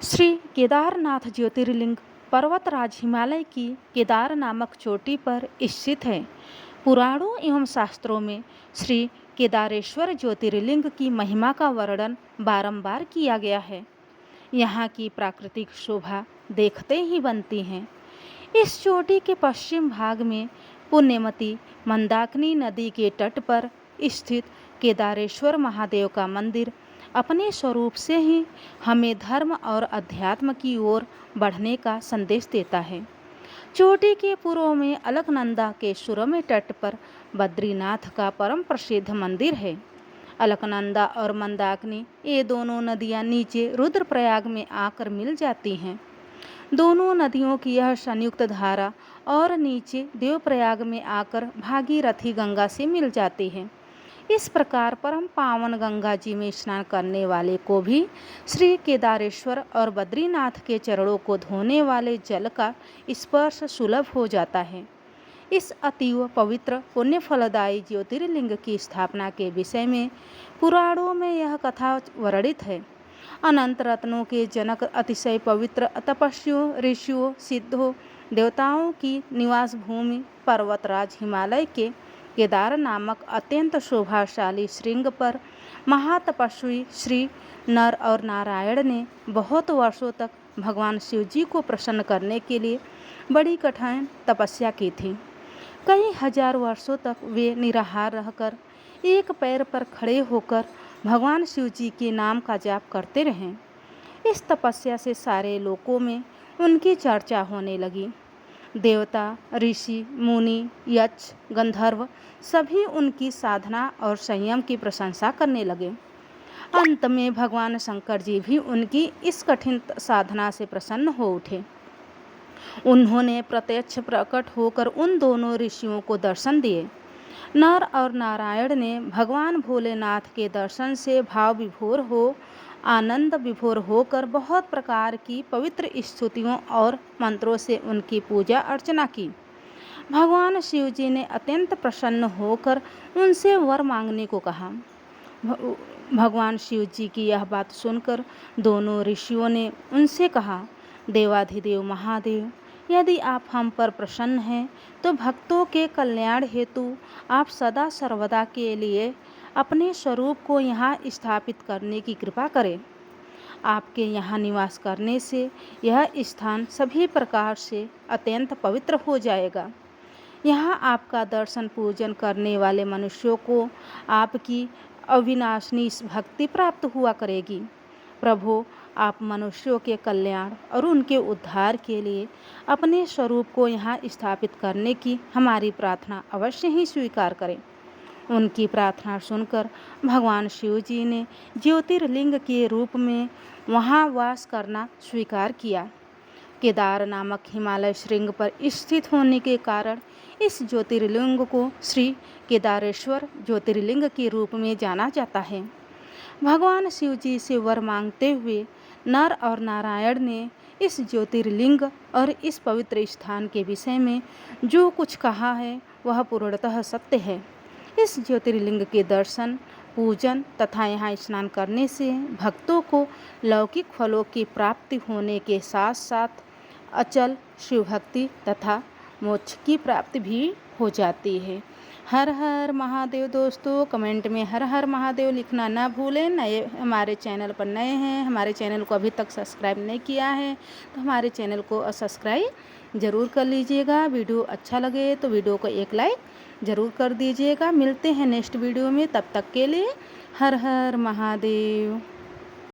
श्री केदारनाथ ज्योतिर्लिंग पर्वतराज हिमालय की केदार नामक चोटी पर स्थित है। पुराणों एवं शास्त्रों में श्री केदारेश्वर ज्योतिर्लिंग की महिमा का वर्णन बारंबार किया गया है। यहाँ की प्राकृतिक शोभा देखते ही बनती है। इस चोटी के पश्चिम भाग में पुण्यमती मंदाकिनी नदी के तट पर स्थित केदारेश्वर महादेव का मंदिर अपने स्वरूप से ही हमें धर्म और अध्यात्म की ओर बढ़ने का संदेश देता है। चोटी के पूर्व में अलकनंदा के सुरम्य तट पर बद्रीनाथ का परम प्रसिद्ध मंदिर है। अलकनंदा और मंदाकिनी ये दोनों नदियाँ नीचे रुद्रप्रयाग में आकर मिल जाती हैं। दोनों नदियों की यह संयुक्त धारा और नीचे देवप्रयाग में आकर भागीरथी गंगा से मिल जाती है। इस प्रकार परम पावन गंगा जी में स्नान करने वाले को भी श्री केदारेश्वर और बद्रीनाथ के चरणों को धोने वाले जल का स्पर्श सुलभ हो जाता है। इस अतीव पवित्र पुण्य फलदायी ज्योतिर्लिंग की स्थापना के विषय में पुराणों में यह कथा वर्णित है। अनंत रत्नों के जनक, अतिशय पवित्र तपस्वियों, ऋषियों, सिद्धों, देवताओं की निवास भूमि पर्वतराज हिमालय के केदार नामक अत्यंत शोभाशाली श्रृंग पर महातपस्वी श्री नर और नारायण ने बहुत वर्षों तक भगवान शिव जी को प्रसन्न करने के लिए बड़ी कठिन तपस्या की थी। कई हजार वर्षों तक वे निराहार रहकर एक पैर पर खड़े होकर भगवान शिव जी के नाम का जाप करते रहे। इस तपस्या से सारे लोकों में उनकी चर्चा होने लगी। देवता, ऋषि, मुनि, यक्ष, गंधर्व सभी उनकी साधना और संयम की प्रशंसा करने लगे। अंत में भगवान शंकर जी भी उनकी इस कठिन साधना से प्रसन्न हो उठे। उन्होंने प्रत्यक्ष प्रकट होकर उन दोनों ऋषियों को दर्शन दिए। नर और नारायण ने भगवान भोलेनाथ के दर्शन से भाव विभोर हो आनंद विभोर होकर बहुत प्रकार की पवित्र स्तुतियों और मंत्रों से उनकी पूजा अर्चना की। भगवान शिव जी ने अत्यंत प्रसन्न होकर उनसे वर मांगने को कहा। भगवान शिव जी की यह बात सुनकर दोनों ऋषियों ने उनसे कहा, देवाधिदेव महादेव, यदि आप हम पर प्रसन्न हैं तो भक्तों के कल्याण हेतु आप सदा सर्वदा के लिए अपने स्वरूप को यहाँ स्थापित करने की कृपा करें। आपके यहाँ निवास करने से यह स्थान सभी प्रकार से अत्यंत पवित्र हो जाएगा। यहाँ आपका दर्शन पूजन करने वाले मनुष्यों को आपकी अविनाशनी भक्ति प्राप्त हुआ करेगी। प्रभु, आप मनुष्यों के कल्याण और उनके उद्धार के लिए अपने स्वरूप को यहाँ स्थापित करने की हमारी प्रार्थना अवश्य ही स्वीकार करें। उनकी प्रार्थना सुनकर भगवान शिव जी ने ज्योतिर्लिंग के रूप में वहाँ वास करना स्वीकार किया। केदार नामक हिमालय श्रृंग पर स्थित होने के कारण इस ज्योतिर्लिंग को श्री केदारेश्वर ज्योतिर्लिंग के रूप में जाना जाता है। भगवान शिव जी से वर मांगते हुए नर और नारायण ने इस ज्योतिर्लिंग और इस पवित्र स्थान के विषय में जो कुछ कहा है वह पूर्णतः सत्य है। इस ज्योतिर्लिंग के दर्शन, पूजन तथा यहाँ स्नान करने से भक्तों को लौकिक फलों की प्राप्ति होने के साथ साथ अचल शिव भक्ति तथा मोक्ष की प्राप्ति भी हो जाती है। हर हर महादेव। दोस्तों, कमेंट में हर हर महादेव लिखना ना भूलें। नए हमारे चैनल पर नए हैं, हमारे चैनल को अभी तक सब्सक्राइब नहीं किया है तो हमारे चैनल को सब्सक्राइब ज़रूर कर लीजिएगा। वीडियो अच्छा लगे तो वीडियो को एक लाइक ज़रूर कर दीजिएगा। मिलते हैं नेक्स्ट वीडियो में, तब तक के लिए हर हर महादेव।